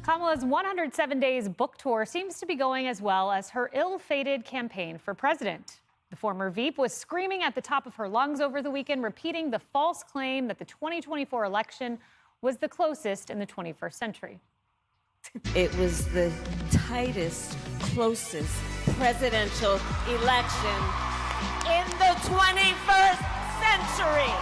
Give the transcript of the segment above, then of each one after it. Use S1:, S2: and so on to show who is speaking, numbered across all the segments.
S1: Kamala's 107 days book tour seems to be going as well as her ill-fated campaign for president. The former Veep was screaming at the top of her lungs over the weekend, repeating the false claim that the 2024 election was the closest in the 21st century.
S2: It was the tightest, closest presidential election in the 21st century.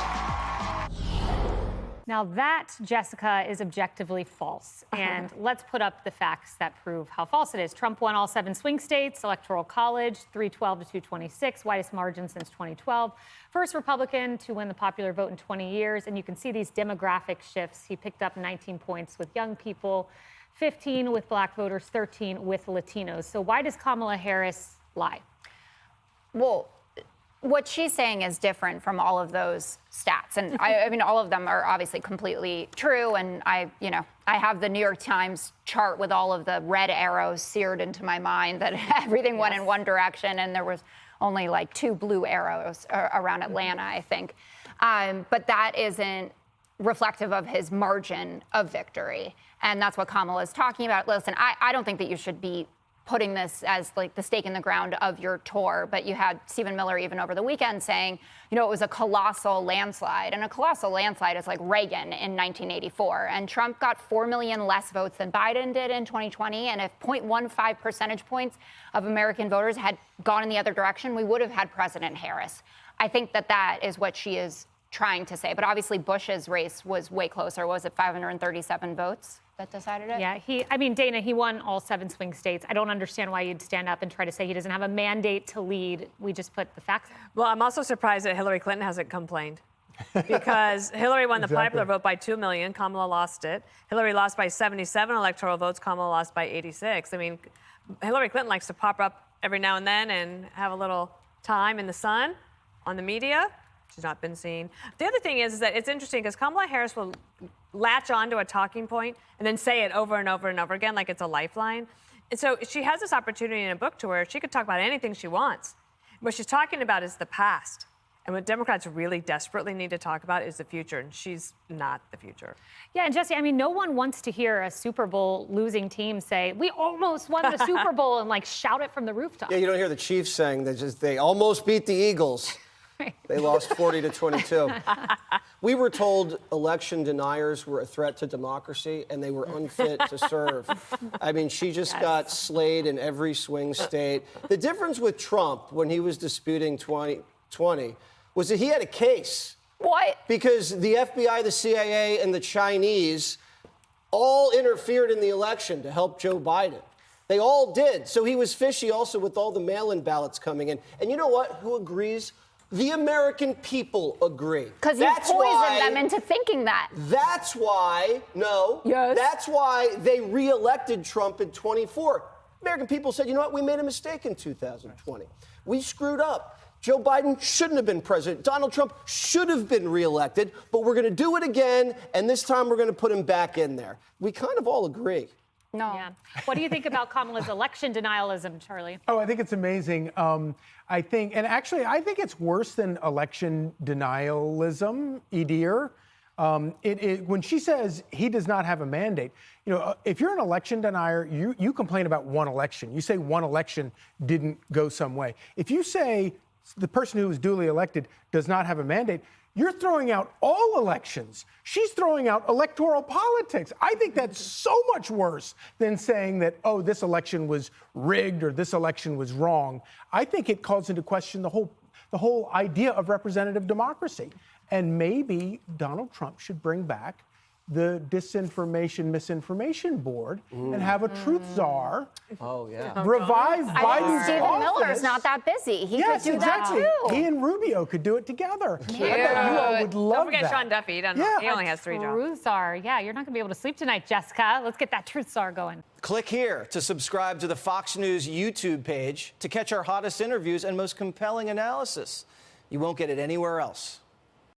S1: Now that, Jessica, is objectively false. And let's put up the facts that prove how false it is. Trump won all 7 swing states, Electoral College, 312 to 226, widest margin since 2012. First Republican to win the popular vote in 20 years. And you can see these demographic shifts. He picked up 19 points with young people, 15 with black voters, 13 with Latinos. So why does Kamala Harris lie?
S3: Well, what she's saying is different from all of those stats. And I mean, all of them are obviously completely true. And I have the New York Times chart with all of the red arrows seared into my mind that everything went in one direction. And there was only like 2 blue arrows around Atlanta, I think. But that isn't reflective of his margin of victory. And that's what Kamala is talking about. Listen, I don't think that you should be putting this as like the stake in the ground of your tour. But you had Stephen Miller even over the weekend saying, it was a colossal landslide. And a colossal landslide is like Reagan in 1984. And Trump got 4 million less votes than Biden did in 2020. And if 0.15 percentage points of American voters had gone in the other direction, we would have had President Harris. I think that is what she is trying to say. But obviously Bush's race was way closer. Was it 537 votes that decided it?
S1: Yeah, Dana, he won all 7 swing states. I don't understand why you'd stand up and try to say he doesn't have a mandate to lead. We just put the facts out.
S4: Well, I'm also surprised that Hillary Clinton hasn't complained because Hillary won the popular vote by 2 million. Kamala lost it. Hillary lost by 77 electoral votes. Kamala lost by 86. I mean, Hillary Clinton likes to pop up every now and then and have a little time in the sun on the media. She's not been seen. The other thing is that it's interesting because Kamala Harris will latch onto a talking point and then say it over and over and over again like it's a lifeline. And so she has this opportunity in a book tour where she could talk about anything she wants. What she's talking about is the past. And what Democrats really desperately need to talk about is the future, and she's not the future.
S1: Yeah, and Jesse, no one wants to hear a Super Bowl losing team say, we almost won the Super Bowl and shout it from the rooftop.
S5: Yeah, you don't hear the Chiefs saying they almost beat the Eagles. They lost 40-22. We were told election deniers were a threat to democracy and they were unfit to serve. She just got slayed in every swing state. The difference with Trump when he was disputing 2020 was that he had a case.
S3: What?
S5: Because the FBI, the CIA, and the Chinese all interfered in the election to help Joe Biden. They all did. So he was fishy also with all the mail-in ballots coming in. And you know what? Who agrees? The American people agree.
S3: Because you poisoned them into thinking that.
S5: That's why, that's why they reelected Trump in 24. American people said, you know what, we made a mistake in 2020. We screwed up. Joe Biden shouldn't have been president. Donald Trump should have been reelected, but we're going to do it again, and this time we're going to put him back in there. We kind of all agree.
S3: No.
S1: Yeah. What do you think about Kamala's election denialism, Charlie?
S6: Oh, I think it's amazing. I think it's worse than election denialism, Edir. When she says he does not have a mandate, if you're an election denier, you complain about one election. You say one election didn't go some way. If you say the person who was duly elected does not have a mandate, you're throwing out all elections. She's throwing out electoral politics. I think that's so much worse than saying that, this election was rigged or this election was wrong. I think it calls into question the whole idea of representative democracy. And maybe Donald Trump should bring back the misinformation board and have a truth czar.
S5: Oh, yeah.
S6: Revive Biden's
S3: Stephen
S6: office.
S3: Miller's not that busy. He could do that too.
S6: He and Rubio could do it together.
S3: Cute.
S6: I bet you all would love
S4: Don't forget
S6: that.
S4: Sean Duffy. He only has 3 jobs.
S1: Truth czar. Yeah, you're not going to be able to sleep tonight, Jessica. Let's get that truth czar going.
S7: Click here to subscribe to the Fox News YouTube page to catch our hottest interviews and most compelling analysis. You won't get it anywhere else.